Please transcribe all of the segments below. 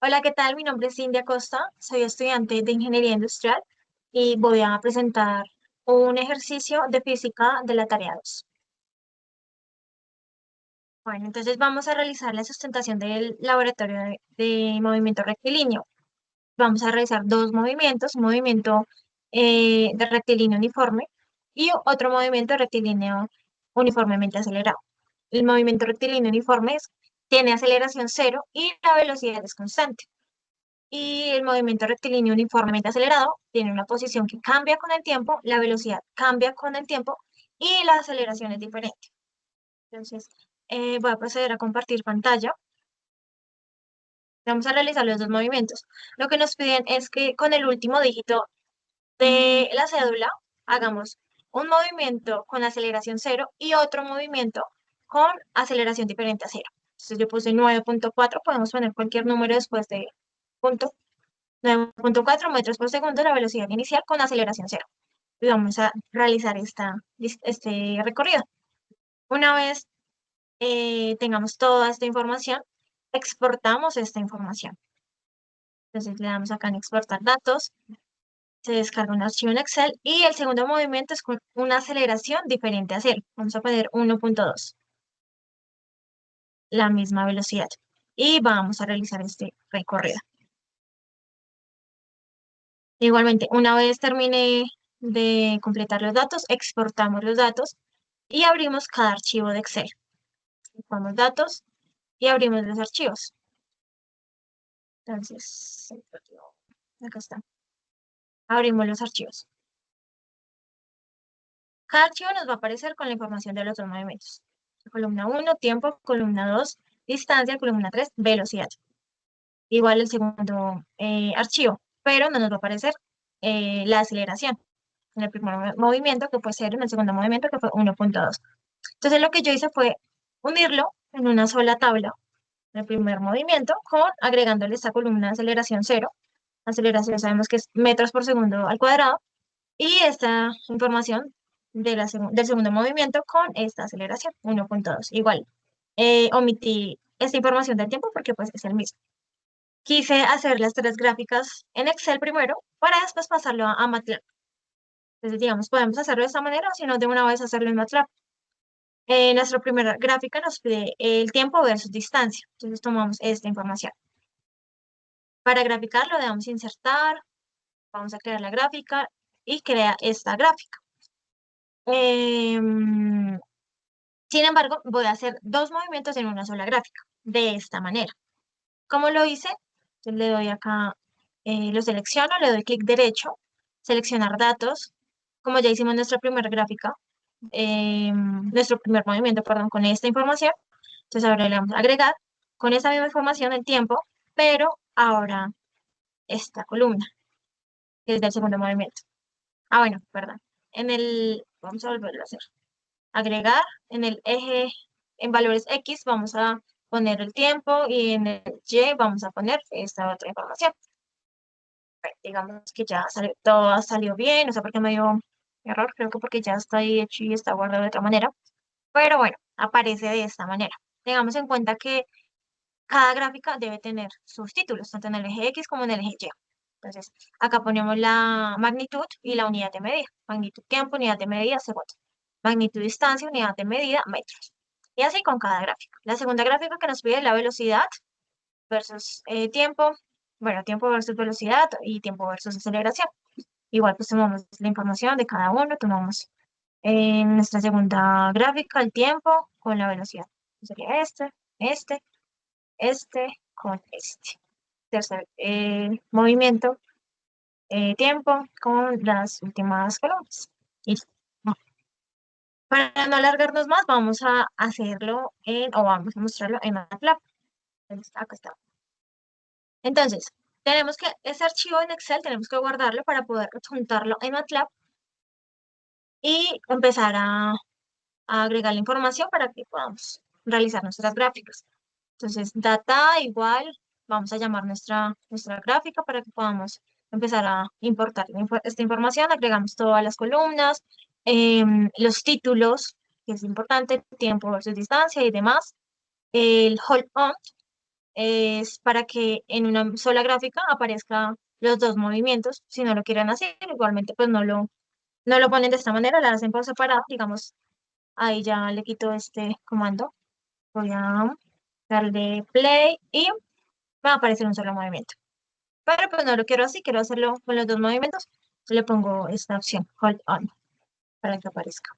Hola, ¿qué tal? Mi nombre es Cindy Acosta, soy estudiante de Ingeniería Industrial y voy a presentar un ejercicio de física de la tarea 2. Bueno, entonces vamos a realizar la sustentación del laboratorio de movimiento rectilíneo. Vamos a realizar dos movimientos, un movimiento de rectilíneo uniforme y otro movimiento rectilíneo uniformemente acelerado. El movimiento rectilíneo uniforme tiene aceleración cero y la velocidad es constante. Y el movimiento rectilíneo uniformemente acelerado tiene una posición que cambia con el tiempo, la velocidad cambia con el tiempo y la aceleración es diferente. Entonces, voy a proceder a compartir pantalla. Vamos a realizar los dos movimientos. Lo que nos piden es que con el último dígito de la cédula hagamos un movimiento con aceleración cero y otro movimiento con aceleración diferente a cero. Entonces yo puse 9.4, podemos poner cualquier número después de punto. 9.4 metros por segundo la velocidad inicial con aceleración cero. Y vamos a realizar este recorrido. Una vez tengamos toda esta información, exportamos esta información. Entonces le damos acá en exportar datos, se descarga un archivo en Excel y el segundo movimiento es con una aceleración diferente a cero. Vamos a poner 1.2, la misma velocidad. Y vamos a realizar este recorrido. Igualmente, una vez termine de completar los datos, exportamos los datos y abrimos cada archivo de Excel. Ocupamos datos y abrimos los archivos. Entonces, acá está. Abrimos los archivos. Cada archivo nos va a aparecer con la información de los dos movimientos. Columna 1, tiempo, columna 2, distancia, columna 3, velocidad. Igual el segundo archivo, pero no nos va a aparecer la aceleración en el primer movimiento, que fue 0, en el segundo movimiento, que fue 1.2. Entonces lo que yo hice fue unirlo en una sola tabla, el primer movimiento, con agregándole esta columna de aceleración cero. Aceleración sabemos que es metros por segundo al cuadrado. Y esta información del segundo movimiento con esta aceleración, 1.2. Igual, omití esta información del tiempo porque pues es el mismo. Quise hacer las tres gráficas en Excel primero para después pasarlo a MATLAB. Entonces, digamos, podemos hacerlo de esta manera o si no, de una vez hacerlo en MATLAB. Nuestra primera gráfica nos pide el tiempo versus distancia. Entonces tomamos esta información. Para graficarlo le damos insertar, vamos a crear la gráfica y crea esta gráfica. Em, Sin embargo, voy a hacer dos movimientos en una sola gráfica, de esta manera. ¿Cómo lo hice? Entonces le doy acá, lo selecciono, le doy clic derecho, seleccionar datos, como ya hicimos nuestra primera gráfica, nuestro primer movimiento, perdón, con esta información. Entonces ahora le vamos a agregar con esta misma información el tiempo, pero ahora esta columna, que es del segundo movimiento. Ah, bueno, perdón. Vamos a volverlo a hacer. Agregar en el eje, en valores X vamos a poner el tiempo y en el Y vamos a poner esta otra información. Digamos que ya salió, todo salió bien, no sé por qué me dio error, creo que porque ya está ahí hecho y está guardado de otra manera, pero bueno, aparece de esta manera. Tengamos en cuenta que cada gráfica debe tener sus títulos, tanto en el eje X como en el eje Y. Entonces, acá ponemos la magnitud y la unidad de medida. Magnitud tiempo, unidad de medida, segundo. Magnitud distancia, unidad de medida, metros. Y así con cada gráfica. La segunda gráfica que nos pide es la velocidad versus tiempo. Bueno, tiempo versus velocidad y tiempo versus aceleración. Igual pues tomamos la información de cada uno, tomamos en nuestra segunda gráfica el tiempo con la velocidad. Sería este con este. Tercer movimiento, tiempo con las últimas columnas. Y para no alargarnos más, vamos a hacerlo o vamos a mostrarlo en MATLAB. Entonces, acá está. Entonces, tenemos que, ese archivo en Excel tenemos que guardarlo para poder juntarlo en MATLAB y empezar a agregar la información para que podamos realizar nuestras gráficas. Entonces, data igual, vamos a llamar nuestra gráfica para que podamos empezar a importar esta información. Agregamos todas las columnas, los títulos, que es importante, tiempo versus distancia y demás. El hold on, es para que en una sola gráfica aparezca los dos movimientos. Si no lo quieren hacer, igualmente pues no lo ponen de esta manera, la hacen por separado, digamos, ahí ya le quito este comando. Voy a darle play y va a aparecer un solo movimiento. Pero pues no lo quiero así, quiero hacerlo con los dos movimientos. Le pongo esta opción, Hold On, para que aparezca.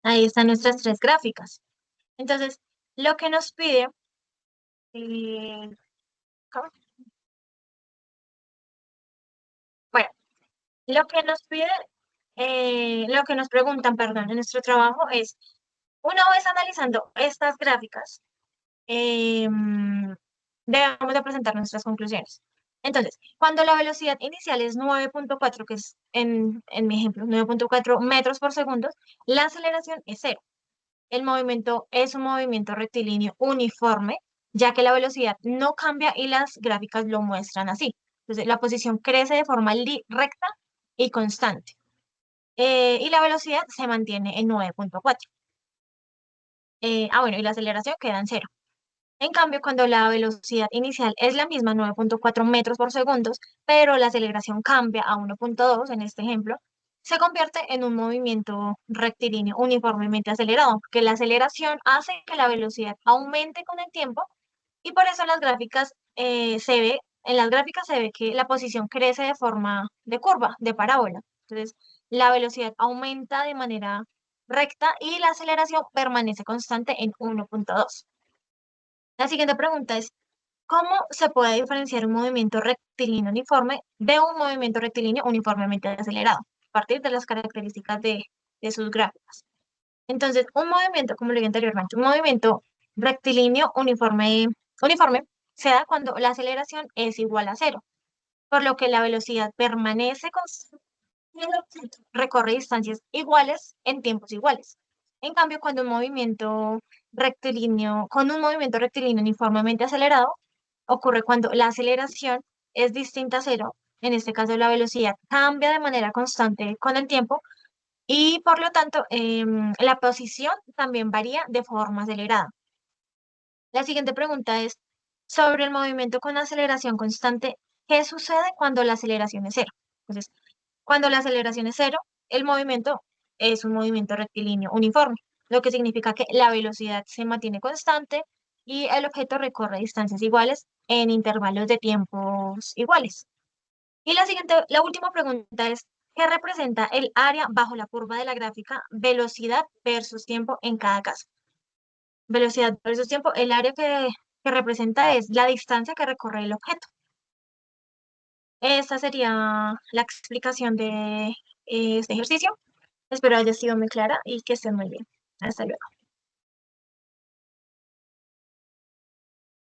Ahí están nuestras tres gráficas. Entonces, lo que nos pide, eh, ¿cómo? Bueno, lo que nos pide, lo que nos preguntan, perdón, en nuestro trabajo es, una vez analizando estas gráficas, debemos de presentar nuestras conclusiones. Entonces, cuando la velocidad inicial es 9.4, que es en mi ejemplo, 9.4 metros por segundo, la aceleración es cero. El movimiento es un movimiento rectilíneo uniforme, ya que la velocidad no cambia y las gráficas lo muestran así. Entonces, la posición crece de forma recta y constante. Y la velocidad se mantiene en 9.4. Bueno, y la aceleración queda en cero. En cambio, cuando la velocidad inicial es la misma, 9.4 metros por segundo, pero la aceleración cambia a 1.2, en este ejemplo, se convierte en un movimiento rectilíneo uniformemente acelerado, porque la aceleración hace que la velocidad aumente con el tiempo y por eso en las gráficas se ve que la posición crece de forma de curva, de parábola. Entonces, la velocidad aumenta de manera recta y la aceleración permanece constante en 1.2. La siguiente pregunta es, ¿cómo se puede diferenciar un movimiento rectilíneo uniforme de un movimiento rectilíneo uniformemente acelerado? A partir de las características de sus gráficas. Entonces, un movimiento, como lo dije anteriormente, un movimiento rectilíneo uniforme se da cuando la aceleración es igual a cero, por lo que la velocidad permanece constante y el objeto recorre distancias iguales en tiempos iguales. En cambio, con un movimiento rectilíneo uniformemente acelerado, ocurre cuando la aceleración es distinta a cero. En este caso, la velocidad cambia de manera constante con el tiempo y por lo tanto la posición también varía de forma acelerada. La siguiente pregunta es sobre el movimiento con aceleración constante. ¿Qué sucede cuando la aceleración es cero? Entonces, cuando la aceleración es cero, el movimiento es un movimiento rectilíneo uniforme, lo que significa que la velocidad se mantiene constante y el objeto recorre distancias iguales en intervalos de tiempos iguales. Y la última pregunta es, ¿qué representa el área bajo la curva de la gráfica velocidad versus tiempo en cada caso? Velocidad versus tiempo, el área que representa es la distancia que recorre el objeto. Esta sería la explicación de este ejercicio. Espero haya sido muy clara y que estén muy bien. Hasta luego.